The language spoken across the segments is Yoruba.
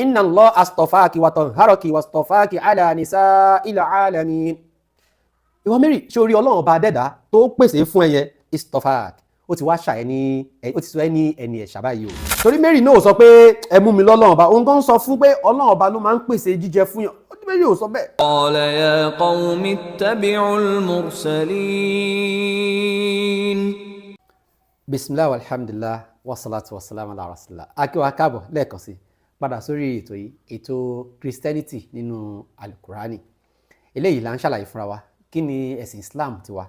inna Allah astafaki wa tahharaki wa astafaki ala nisa'il alamin. Ìwọ Mary ṣé orí Ọlọ́run ọba dẹ́dà tó pèsè fún ẹyẹ istafaki ó ti wá ṣà ẹni ó ti sọ ẹni ẹ̀ṣà báyìí o. Torí Mary náà sọ pé ẹ mú mi lọ́lọ́run ọba òun gan sọ fún pé Ọlọ́run ọba ló máa ń pèsè jíjẹ fún yàn. Mary ò sọ bẹ́ẹ̀. Qala ya qawmi ittabi'ul mursalin. Bismillah walhamdulillah wassalatu wassalamu ala rasulillah. Akíwa káàbọ̀ lẹ́ẹ̀kan sí padà sórí ètò yìí, ètò Christianity nínú Al-Qur'ani. Eléyìí là ń ṣàlàyé fúnra wa kí ni ẹ̀sìn Islam tiwa,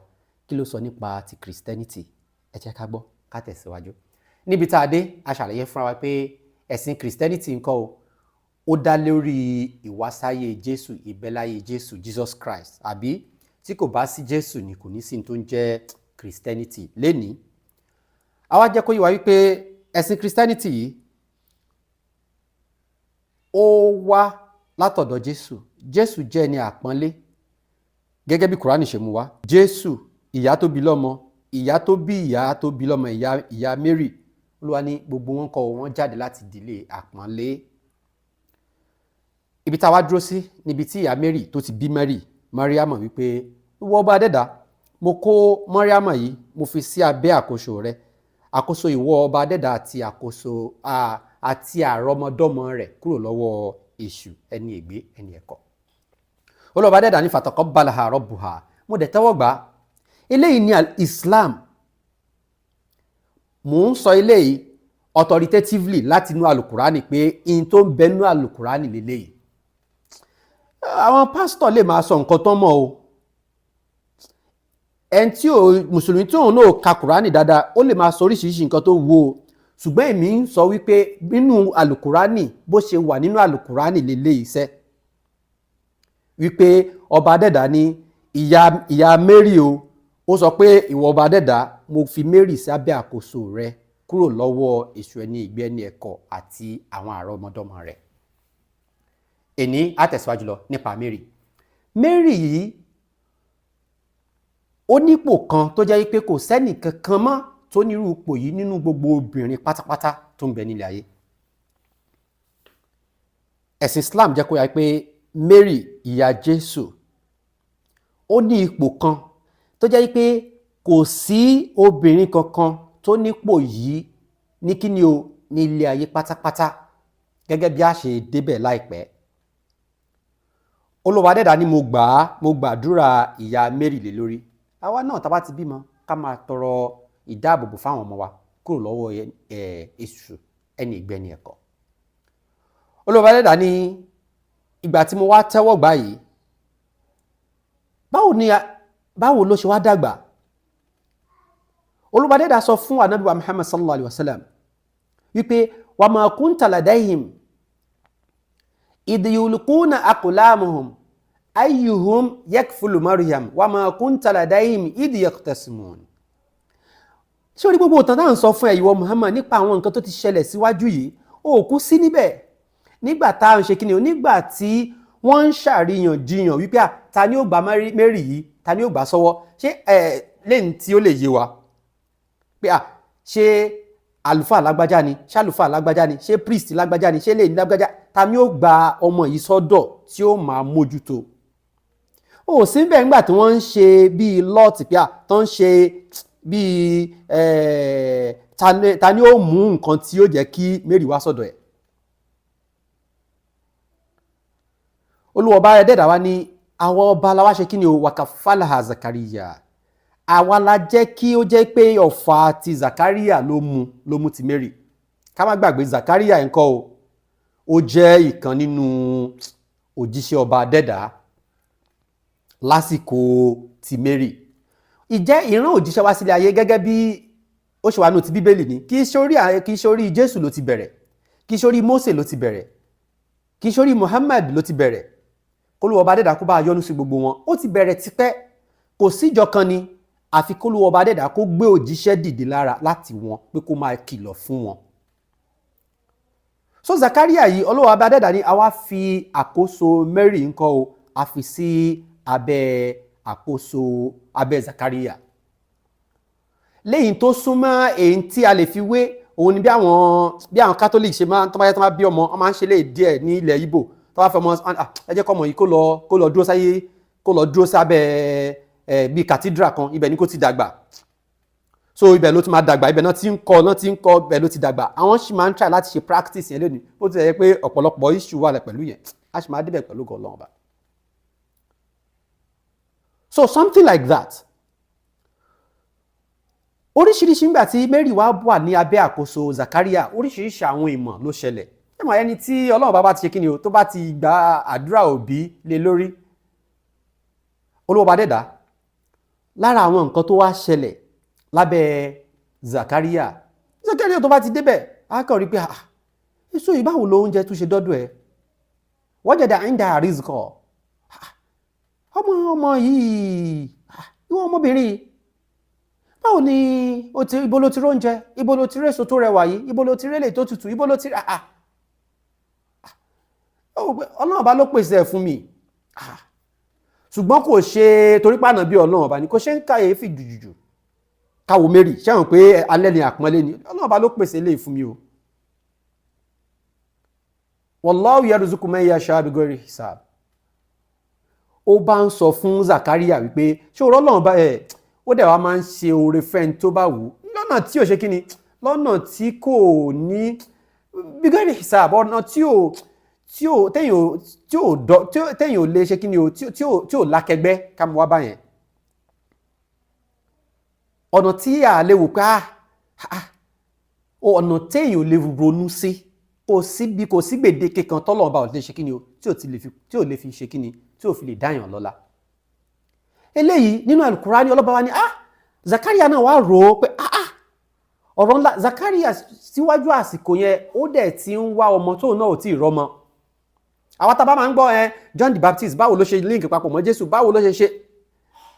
kí ló sọ nípa ti Christianity. Ẹ jẹ́ ká gbọ́ ká tẹ̀síwájú. Níbi tá a dé a ṣàlàyé fúnra wa pé ẹ̀sìn Christianity ńkọ́ o, ó dá lórí ìwásáyé Jesu, ìbẹ́láyé Jesu, Jesus Christ, àbí tí kò bá sí Jesu ni kò ní sí tó ń jẹ́ Christianity lénìí. Àwa jẹ́ kó yé wa wípé ẹ̀sìn Christianity yìí ó wá látọ̀dọ̀ Jesu. Jesu jẹ́ ẹni àpọ́nlé gẹ́gẹ́ bí Qur'an ṣe mú wá. Jesu, ìyá tó bí lọ́mọ, ìyá tó bí lọ́mọ, ìyá Mary, Olúwa ní gbogbo wọn kọ́ wọn jáde láti ìdílé àpọ́nlé. Ibi tá a wá dúró sí níbi tí ìyá Mary tó ti bí Maryam wípé ìwọ ọba adẹ́dà, mo kó Maryam yìí mo fi sí abẹ́ àkóso rẹ, àkóso ìwọ ọba adẹ́dà àti àkóso àti àrọmọdọ́mọ rẹ̀ kúrò lọ́wọ́ èṣù, ẹni ègbé, ẹni ẹ̀kọ́. Olúwa ọba adẹ́dà ní fataqabbalaha rabbuha, mo dẹ̀ tẹ́wọ́ gbà. Eléyìí ni Islam. Mò ń sọ eléyìí authoritatively láti inú Al-Qur'ani pé in tó ń bẹnú Al-Qur'ani lélẹ́yìí. Àwọn pásítọ̀ lè máa sọ nǹkan tán mọ́ o. Ẹni tí mùsùlùmí tí òun náà ka Qur'ani dáadáa ó lè máa sọ oríṣiríṣi nǹkan tó wù o. Ṣùgbọ́n èmi ń sọ wípé nínú Al-Qur'ani bó ṣe wà nínú Al-Qur'ani lélẹ́yìí sẹ́. Wípé ọba adẹ́dà ní ìyá Mary o, ó sọ pé ìwọ ọba adẹ́dà mo fi Mary sí abẹ́ àkóso rẹ kúrò lọ́wọ́ èṣù, ẹni ìgbé, ẹni ẹ̀kọ́ àti àwọn àrọmọdọ́mọ rẹ̀. Èní á tẹ̀síwájú lọ nípa Mary. Mary yìí ó nípò kan tó jẹ́ pé kò sẹ́nì kankan mọ́ tó nírú ipò yìí nínú gbogbo obìnrin pátápátá tó ń bẹ nílé ayé. Ẹ̀sìn Islam jẹ́ kó yà pé Mary ìyá Jesu ó ní ipò kan tó jẹ́ pé kò sí obìnrin kankan tó nípò yìí ní kíni o ní ilé ayé pátápátá, gẹ́gẹ́ bí a ṣe débẹ̀ láìpẹ́. Olúwa adẹ́dà ní mo gbàdúrà ìyá Mary lé lórí. Àwa náà tá bá ti bímọ ká máa tọrọ ìdáàbòbò fáwọn ọmọ wa kúrò lọ́wọ́ èṣù, ẹni ìgbé, ẹni ẹ̀kọ́. Olúwa adẹ́dà ní ìgbà tí mo wá tẹ́wọ́ gbà yìí, báwo ló ṣe wá dàgbà? Olúwa adẹ́dà sọ fún Ànábì wa Muhammad sallallahu alaihi wasallam wípé wa ma kunta ladayhim idh yulquna aqlamuhum ayyuhum yakfulu Maryam wa ma kunta ladayhim idh yaqtasimun. Ṣé orí gbogbo ìtàn náà ń sọ fún ìwọ Muhammad nípa àwọn nǹkan tó ti ṣẹlẹ̀ síwájú yìí, ó kú sí níbẹ̀ nígbà tá à ń ṣe kíni o, nígbà tí wọ́n ń ṣàríyànjiyàn wípé ta ni ó gba Mary yìí, ta ni ó gbà sọ́wọ́. Ṣé lẹ́yìn tí ó lè yé wa pé ṣé àlùfáà lágbájá ni, ṣé àlùfáà lágbájá ni, ṣé priest lágbájá ni, ṣé lẹ́yìn lágbájá, ta ni ó gba ọmọ yìí sọ́dọ̀ tí ó máa mójútó. Ó sì ń bẹ̀ nígbà tí wọ́n ń ṣe bíi lọ́ọ̀tì pé tó ń ṣe bíi ta ni ó mú nǹkan tí ó jẹ́ kí Mary wá sọ́dọ̀ ẹ̀. Olúwa ọba adẹ́dà wá ní àwọn ọba la wá ṣe kí ni o, wakafalaha Zakariya. Àwa la jẹ́ kí ó jẹ́ pé ọ̀fà ti Zakariya ló mú ti Mary. Ká má gbàgbé Zakariya ńkọ́ o, ó jẹ́ ìkan nínú òjíṣẹ́ ọba adẹ́dà lásìkò ti Mary. Ìjẹ́ ìran òjíṣẹ́ wá sílé ayé gẹ́gẹ́ bí ó ṣe wà nínú ti Bíbélì ni, kì í ṣe orí Jésù ló ti bẹ̀rẹ̀, kì í ṣe orí Mósè ló ti bẹ̀rẹ̀, kì í ṣe orí Muhammad ló ti bẹ̀rẹ̀. K'Olúwa ọba adẹ́dà kó bá yọ́nú sí gbogbo wọn. Ó ti bẹ̀rẹ̀ tipẹ́, kò síjọ kan ni àfi k'Olúwa ọba adẹ́dà kó gbé òjíṣẹ́ dìde lára láti wọn pé kó máa kìlọ̀ fún wọn. So Zakariya yìí Olúwa ọba adẹ́dà ní àwa fi àkóso Mary ńkọ́ o, a fi sí abẹ́ Zakariya. Lẹ́yìn tó súnmọ́ èyí tí a lè fi wé òun ni bí àwọn Catholic ṣe máa tó máa bí ọmọ wọ́n máa ń ṣe lè díẹ̀ ní ilẹ̀ Ìgbò tó bá fẹ́ ọmọ ẹ jẹ́ kọ́ ọmọ yìí kó lọ dúró sábẹ́ bíi cathedral kan, ibẹ̀ ni kó ti dàgbà, so ibẹ̀ ló ti máa dàgbà, ibẹ̀ náà ti ń kọ́ ibẹ̀ ló ti dàgbà. Àwọn sì máa ń try láti ṣe practice yẹn lónìí, bó ti yẹ pé ọ̀pọ̀lọpọ̀ issue wà pẹ̀lú yẹn, a sì máa débẹ̀ pẹ̀lú ògo Ọlọ́run ọba. So something like that. Oríṣiríṣi nígbà tí Mary wà ní abẹ́ àkóso Zakaria, oríṣiríṣi àwọn ìmọ̀ ló ṣẹlẹ̀. Ẹmọ̀ ẹni tí Ọlọ́run bá ti ṣe kí ni o, tó bá ti gba àdúrà òbí lé lórí, Olúwa Ọba dẹ́dà, lára àwọn nǹkan tó wá ṣẹlẹ̀ lábẹ́ Zakaria tó bá ti débẹ̀, a kàn rí pé èso ìbáwo ló oúnjẹ tó ṣe dọ́dọ̀ ẹ̀, wajada inda rizqa, ọmọ yìí, ìwọ ọmọbìnrin, báwo ni ibo ló ti róúnjẹ, ibo ló ti réso tó rẹwà yìí, ibo ló ti rélè tó tutù, ibo ló ti Ọlọ́run Ọba ló pèsè ẹ̀ fún mi. Ṣùgbọ́n kò ṣe torí pàánà bí Ọlọ́run Ọba ni kò ṣe ń káyèéfì jùjùjù káwo Mary ṣẹ́wọ̀n pé alẹ́ ni àpọ́nlé ni, Ọlọ́run Ọba ló pèsè lè fún mi o. Wallahu yarzuqu man yasha'u bighairi hisab. Ó bá ń sọ fún Zakaria wípé ṣé o rọ́lọ́run bá ó dẹ̀ wá máa ń ṣe oore fẹ́ni tó bá wù lọ́nà tí ò ṣe kíni, lọ́nà tí kò ní bighairi hisab, ọ̀nà téèyàn ò lè ṣe kíni o, tí ò lákẹgbẹ́ ká mú wá báyẹn. Ọ̀nà tí a lè wò pé ọ̀nà téèyàn ò lè ronú sí, kò sí gbèdéke kan tọ́lọ́run bá ò lè ṣe kíni o, tí ò lè fi ṣe kíni, tí ò fi lè dáyàn lọ́lá. Eléyìí nínú Al-Qur'ani Ọlọ́ba wa ni Zakaria náà wá rò ó pé ọ̀rọ̀ ńlá. Zakaria síwájú àsìkò yẹn ó dẹ̀ ti ń wá ọmọ tóun náà ò tí ì rọ́mọ. Àwọn tá bá máa ń gbọ́ John the Baptist báwo ló ṣe link papọ̀ mọ́ Jésù, báwo ló ṣe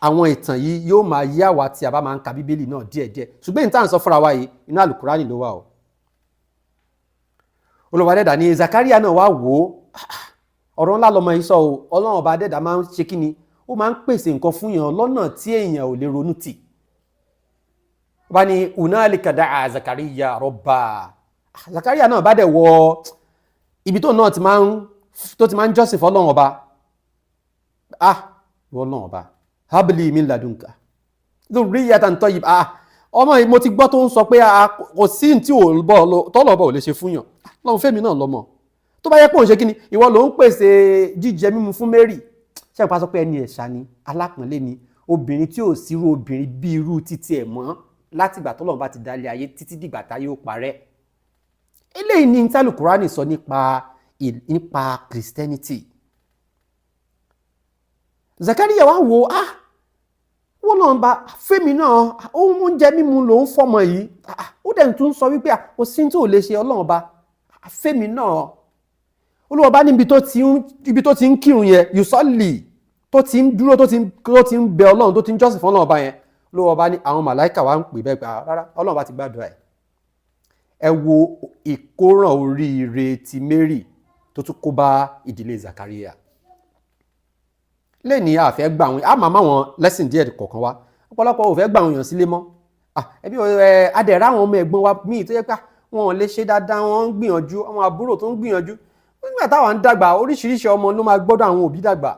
àwọn ìtàn yìí yóò máa yí àwa tí a bá máa ń ka Bíbélì náà díẹ̀díẹ̀, ṣùgbọ́n ìtàn sọ fúnra wa yìí inú Al-Qur'ani ló wà o. Olúwa dẹ́dà ni Zakaria náà wá wò ó, ọ̀rọ̀ ńlá lọmọ yìí sọ o. Ọlọ́run Ọba dẹ́dà máa ń ṣe kíni, ó máa ń pèsè nǹkan fún yàn lọ́nà tí èèyàn ò lè ronú tì. Ó bá ní hunalika da'a Zakaria rabba. Zakaria náà bá dẹ̀ wọ ibi tó náà ti máa ń jọ́sìn fọ́lọ́run Ọba. Ọlọ́run Ọba, habli min ladunka dhurriyatan tayyibah. Ọmọ yìí mo ti gbọ́ tó ń sọ pé kò sí tí tọ́lọ̀ ọba ò lè ṣe fún yàn, lọ́run fẹ́mi náà lọ́mọ. Tó bá yẹ pé òun ṣe kíni, ìwọ ló ń pèsè jíjẹ mímu fún Mary. Ṣé ìpá sọ pé ẹni ẹ̀ṣà ni, alápọ̀nlé ni, obìnrin tí ò sírú obìnrin bí irú títí ẹ̀ mọ́ láti ìgbà tọ́lọ́run bá ti dálé ayé títí dìgbà táyé ó parẹ́. Eléyìí ni tí Al-Qur'ani sọ nípa Christianity. Zakaria wá wò wọ́n lọ́n bá fẹ́mi náà, ohun oúnjẹ mímu ló ń fọmọ yìí, ó dẹ̀ tún sọ wípé kò sí tó lè ṣe Ọlọ́run bá fẹ́mi náà. Olúwa bá níbi tó ti ń kírun yẹn, yusalli, tó ti ń dúró, tó ti ń bẹ Ọlọ́run, tó ti ń jọ́sìn fún Ọlọ́run bá yẹn. Olúwa bá ní àwọn màláìkà wá ń pè bẹ́ẹ̀ gbà rárá, Ọlọ́run bá ti gbàdúrà ẹ̀. Ẹ wo ìkóràn oríire ti Mary tó tún kó bá ìdílé Zakaria. Lẹ́ni àfẹ́ gbà wọn máa wọn lẹ́sìn díẹ̀ kọ̀ọ̀kan wá, ọ̀pọ̀lọpọ̀ ò fẹ́ gbà wọn yàn sílé mọ́. Ẹbí adẹ̀rẹ̀ àwọn ọmọ ẹ̀gbọ́n wa míì tó yẹ pé wọn ò lè ṣe dáadáa, wọn ń gbìyànjú, àwọn àbúrò tó ń gbìyànjú. Nígbà táwọn ń dàgbà, oríṣiríṣi ọmọ ló máa gbọ́dọ̀ àwọn òbí dàgbà.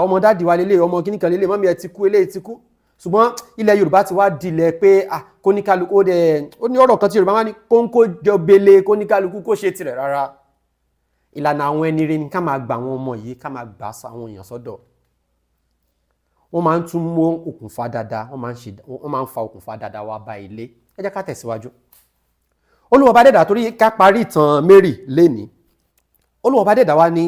Ọmọ dáàdì wa lélẹ̀, ọmọ kíníkan lélẹ̀, mọ́mí ẹ ti kú, eléyìí ti kú. Ṣùgbọ́n ilẹ̀ Yorùbá ti wá dilẹ̀ pé kóníkálukú ó ní ọ̀rọ̀ kan tí Yorùbá máa ní kóńkó jọbele, kóníkálukú kó ṣe tirẹ̀ rárá. Ìlànà àwọn ẹni rere ni ká máa gbà àwọn ọmọ yìí, ká máa gbà àwọn èèyàn sọ́dọ̀. Wọ́n máa ń tún mú okùnfà dáadáa, wọ́n máa ń fa okùnfà dáadáa wá bá ilé. Ẹ jẹ́ ká tẹ̀síwájú. Olúwa Ọba dẹ́dà, torí ká parí ìtàn Mary lénìí. Olúwa Ọba dẹ́dà wá ní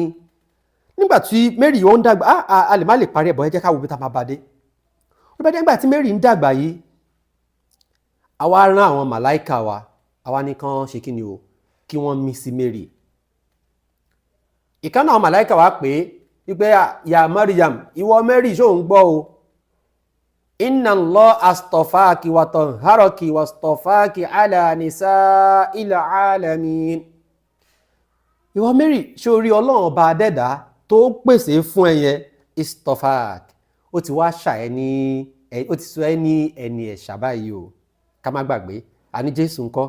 nígbà tí Mary ó ń dàgbà, a lè má lè parí ẹ̀bọ̀, ẹ jẹ́ ká wo bí tá máa bá dé. Olúwa nígbà tí Mary ń dàgbà yìí, àwa rán àwọn màláìkà wa, àwa ní kán ṣe kí ni o, kí wọ́n mí sí Mary. Ìkan náà àwọn màláìkà wa pé wípé ya Maryam, ìwọ Mary ṣó ń gbọ́ o, inna Allah astafaki wa tanharaki wa astafaki ala nisa'il alamin. Ìwọ Mary ṣó rí Ọlọ́run Ọba dẹ́dà tó pèsè fún ẹyẹ istafak, ó ti wá ṣà ó ti sọ ẹ́ ní ẹni ẹ̀ṣà báyìí o. Ká má gbàgbé, àní Jésù ńkọ́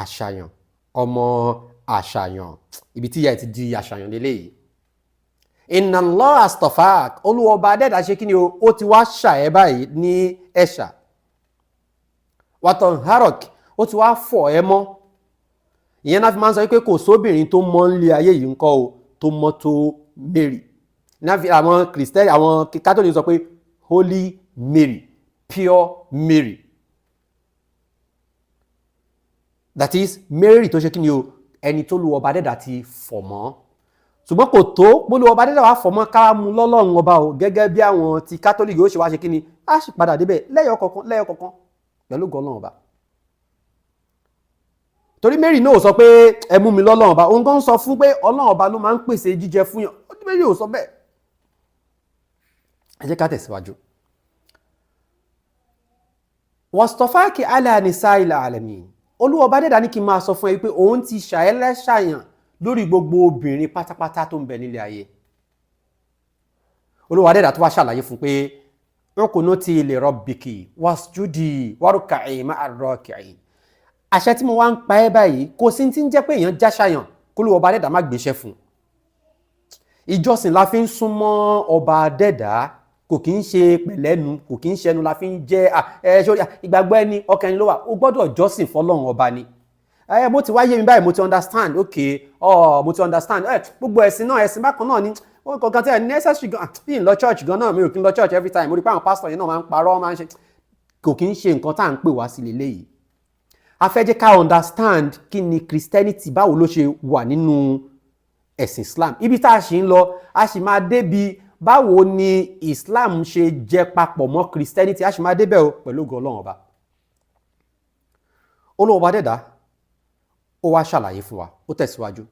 àṣàyàn, ọmọ àṣàyàn, ibi tí ìyá ẹ̀ ti di àṣàyàn lélẹ́yìí. Inna Allah astafak, Olúwa ọba adẹ́dà ṣe kí ni o, ó ti wá ṣàẹ́ báyìí ní ẹ̀ṣà. Watan harok, ó ti wá fọ̀ ẹ́ mọ́. Ìyẹn náà fi máa ń sọ wípé kò sóbìnrin tó mọ́ nílé ayé yìí ńkọ́ o tó mọ́ tó Mary. Náà fi àwọn Kristẹni, àwọn Catholic sọ pé Holy Mary, pure Mary. That is Mary tó ṣe kí ni o, ẹni tó lu ọba adẹ́dà ti fọ̀ mọ́. Ṣùgbọ́n kò tó bólú ọba adẹ́dà wá fọ̀ mọ́ ká mú lọ́lọ́run ọba o, gẹ́gẹ́ bí àwọn ti Catholic yóò ṣe wá ṣe kí ni, á sì padà débẹ̀ lẹ́yọ kọ̀ọ̀kan pẹ̀lú gọ́lọ́run ọba. Torí Mary náà sọ pé ẹ mú mi lọ́lọ́run ọba, òun gan sọ fún pé Ọlọ́run ọba ló máa ń pèsè jíjẹ fún yàn. Ó ní Mary ò sọ bẹ́ẹ̀. Ẹ jẹ́ ká tẹ̀síwájú. Wastafaki ala nisa'il alamin. Olúwa ọba adẹ́dà ní kí n máa sọ fún ẹ pé òun ti ṣàyẹ̀lẹ́ṣàyàn lórí gbogbo obìnrin pátápátá tó ń bẹ nílé ayé. Olúwa adẹ́dà tó wá ṣàlàyé fún pé uqnuti li rabbiki wasjudi warka'i ma'ar raki'in. Àṣẹ tí mo wá ń pa ẹ́ báyìí kò sí tí ń jẹ́ pé èèyàn jáṣàyàn kó Olúwa ọba adẹ́dà má gbéṣẹ́ fún. Ìjọsìn la fi ń súnmọ́ ọba adẹ́dà, kò kí ń ṣe pẹ̀lẹ́nu, kò kí ń ṣẹnu la fi ń jẹ́ ìgbàgbọ́ ẹni ọkàn ẹni ló wà, ó gbọ́dọ̀ jọ́sìn fọ́lọ́run ọba ni. Mo ti wáyé mi báyìí, mo ti understand, okay, mo ti understand, gbogbo ẹ̀sìn náà, ẹ̀sìn bákan náà ni, ó kọ̀ọ̀kan tí ẹ̀ necessary gan, bí n lọ church gan náà, mi ò kí n lọ church every time, mo rí pé àwọn pastor yẹn náà máa ń parọ́, máa ń ṣe, kò kí ń ṣe nǹkan tá à ń pè wá sí leléyìí. A fẹ́ jẹ́ ká understand kí ni Christianity, báwo ló ṣe wà nínú ẹ̀sìn Islam. Ibi tá a ṣì ń lọ, a ṣì máa débi báwo ni Islam ṣe jẹ papọ̀ mọ́ Christianity, a ṣì máa débẹ̀ o pẹ̀lú ògo Ọlọ́run ọba. Olúwa ọba adẹ́dà ó wá ṣàlàyé fún wa, ó tẹ̀síwájú.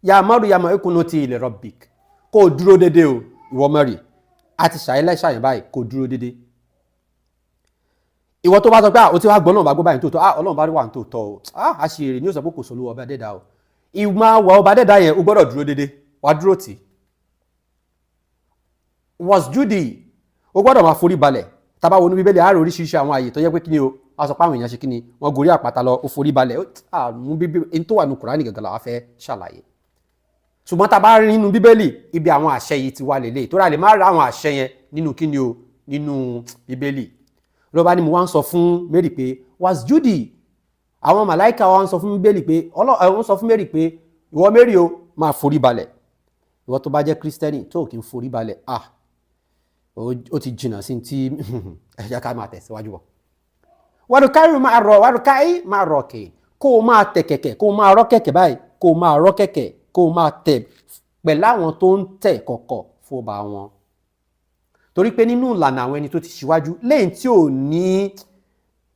Ya Maryam uqnuti li rabbik, kó dúró dédé o, ìwọ Mary, a ti ṣàyẹ̀lẹ́ṣàyàn báyìí, kó dúró dédé. Ìwọ tó bá sọ pé ó ti wá gbọ́ Ọlọ́run bá gbọ́ báyìí tó tọ́, Ọlọ́run bá rí wà tó tọ́ o, a ṣe èrè ní ó sọ pé kò sọ Olúwa ọba adẹ́dà o. Ìmọ̀ àwọ̀ ọba adẹ́dà yẹn ó gbọ́dọ̀ dúró dédé, wá dúró tì. Wasjudi, ó gbọ́dọ̀ máa forí balẹ̀. Tá bá wo ní Bíbélì, a rí oríṣiríṣi àwọn àyè tó yẹ pé kí ni o, a sọ pé àwọn èèyàn ṣe kí ni, wọ́n gorí àpáta lọ, ó forí balẹ̀. Mú Bíbélì, èyí tó wà ní Qur'an gẹ́gẹ́ la wá fẹ́ ṣàlàyé. Ṣùgbọ́n tá bá rí nínú Bíbélì, ibi àwọn àṣẹ yìí ti wà lélẹ̀, tó rà lè má ra àwọn àṣẹ yẹn nínú kí ni o, nínú Bíbélì. Ló bá ní mo wá ń sọ fún Mary pé wasjudi, àwọn màláìka wá ń sọ fún Bíbélì pé Ọlọ́run sọ fún Mary pé ìwọ Mary o máa forí balẹ̀. Ìwọ tó bá jẹ́ Kristẹni tó kì í forí balẹ̀, ó ti jìnnà sí tí ẹ̀yà ká máa tẹ̀síwájú wọ̀. Wàrùkáì máa rọ̀ kẹ̀, kó o máa tẹ̀ kẹ̀kẹ̀, kó o máa rọ́ kẹ̀kẹ̀ báyìí, kó o máa rọ́ kẹ̀kẹ̀, kó o máa tẹ̀ pẹ̀lú àwọn tó ń tẹ̀ kọ̀kọ̀ fọba wọn. Torí pé nínú ìlànà àwọn ẹni tó ti ṣíwájú, lẹ́yìn tí ò ní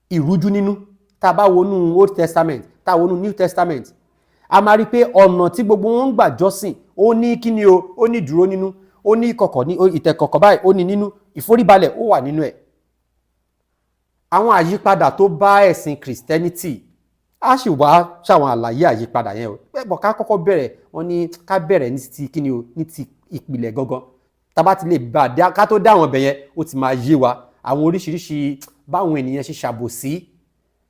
ìrújú nínú, tá a bá wọnú Old Testament, tá a wọnú New Testament, a máa rí pé ọ̀nà tí gbogbo wọn ń gbà jọ́sìn, ó ní kíni o, ó ní dúró nínú, ó ní ìkọ̀kọ̀, ní ìtẹ̀kọ̀kọ̀ báyìí, ó ní nínú, ìforíbalẹ̀ ó wà nínú ẹ̀. Àwọn àyípadà tó bá ẹ̀sìn Christianity, a sì wá ṣàwọn àlàyé àyípadà yẹn o. Bọ̀ ká kọ́kọ́ bẹ̀rẹ̀, wọ́n ní ká bẹ̀rẹ̀ ní ti kíni o, ní ti ìpìlẹ̀ gangan. Tá bá ti lè bá ká tó dá àwọn ọbẹ̀ yẹn, ó ti máa yé wa àwọn oríṣiríṣi báwọn ènìyàn ṣe ṣàbòsí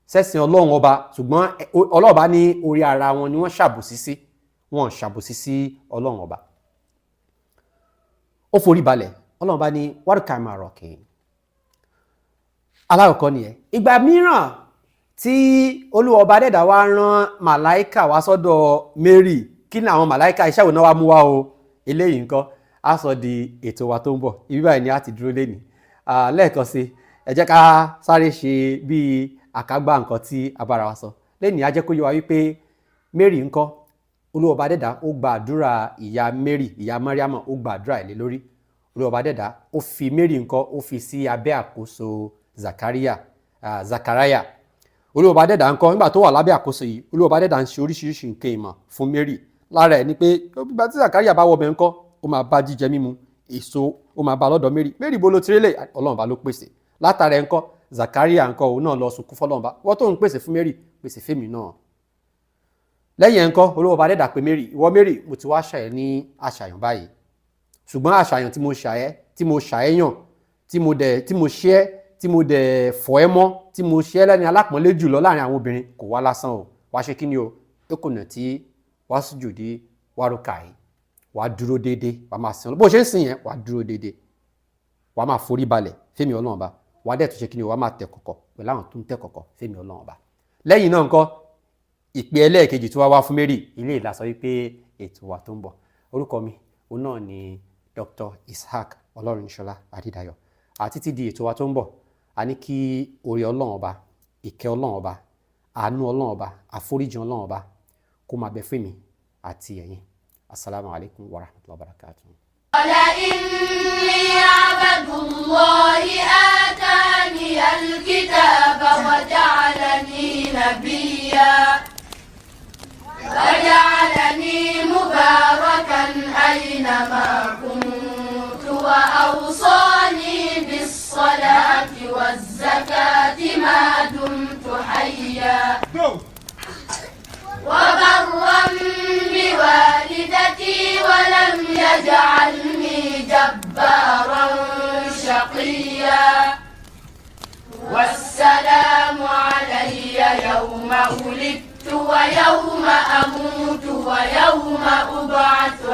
sẹ́sìn Ọlọ́run ọba, ṣùgbọ́n Ọlọ́run ọba ní orí ara wọn ni wọ́n ṣàbòsí sí, wọ́n ṣàbòsí sí Ọlọ́run ọba. Ó forí balẹ̀, Ọlọ́run bá ní wárùkà máa rọ̀ kì í. Alákọ̀ọ́kọ́ nìyẹn. Ìgbà mìíràn tí Olúwa ọba adẹ́dà wá rán màláìkà wá sọ́dọ̀ Mary, kí ni àwọn màláìkà iṣẹ́ wo náà wá mú wá o, eléyìí nǹkan á sọ di ètò wa tó ń bọ̀. Ibi báyìí ni a ti dúró lénìí. Lẹ́ẹ̀kan sí, ẹ jẹ́ ká sáré ṣe bí àkágbá nǹkan tí a bára wa sọ. Lénìí a jẹ́ kó yé wa wípé Mary ńkọ́, Olúwa ọba adẹ́dà ó gba àdúrà ìyá Mary, ìyá Maryam, ó gba àdúrà ilé lórí. Olúwa ọba adẹ́dà ó fi Mary ńkọ́, ó fi sí abẹ́ àkóso Zachariah. Olúwa ọba adẹ́dà ńkọ́, nígbà tó wà lábẹ́ àkóso yìí, Olúwa ọba adẹ́dà ń ṣe oríṣiríṣi nǹkan ìmọ̀ fún Mary. Lára ẹ̀ ni pé nígbà tí Zachariah bá wọ bẹ̀ ńkọ́, ó máa bá jíjẹ mímu, èso, ó máa bá lọ́dọ̀ Mary. Mary bó ló ti rélé, Ọlọ́run bá ló pèsè. Látara ẹ̀ ńkọ́, Zachariah ńkọ́, òun náà lọ sunkún fọ́lọ́run bá, wọ́n tó ń pèsè fún Mary, pèsè fèmí náà. Lẹ́yìn ẹ̀ ńkọ́, Olúwa ọba adẹ́dà pé Mary, ìwọ Mary, mo ti wá ṣàyẹ̀ ní àṣàyàn báyìí. Ṣùgbọ́n àṣàyàn tí mo ṣàyẹ̀yàn, tí mo dẹ̀ fọ̀ ẹ́ mọ́, tí mo ṣe ẹ́ lẹ́ni alápọ̀nlé jùlọ láàrin àwọn obìnrin, kò wá lásán o, wàá ṣe kí ni o ikunati wasjudi warukai, wàá dúró déédéé, wàá máa sìn bó ṣe ń sìn yẹn, wàá dúró déédéé, wàá máa forí balẹ̀ fẹ́mi Ọlọ́run Ọba, wàá dẹ̀ tún ṣe kí ni o, wàá máa tẹ̀ kọ̀kọ̀ pẹ̀lú àwọn tó ń tẹ̀ kọ̀kọ̀ fẹ́mi Ọlọ́run Ọba. Lẹ́yìn náà ńkọ́ ìpè ẹlẹ́ẹ̀kejì tí wàá wá fún Mary, ilé ìlàsọ wípé ètò wa tó ń bọ̀. Orúkọ mi òun náà ni Dr. Ishaq Ọlọ́runṣọlá Adédayọ̀. Àti títí di ètò wa tó ń bọ̀, a ní kí oore Ọlọ́run Ọba, ìkẹ́ Ọlọ́run Ọba, àánú Ọlọ́run Ọba, àforíjì Ọlọ́run Ọba kó máa bẹ fún mi àti ẹ̀yin. Assalamu alaikum wa rahmatullahi wa barakatuh. إني عبد الله آتاني الكتاب وجعلني نبيا وجعلني مباركا أينما كنت وأوصاني بالصلاة والزكاة ما دمت حيا وبرا بوالدتي ولم يجعلني جبارا شقيا والسلام علي يوم ولدت ويوم أموت ويوم أبعث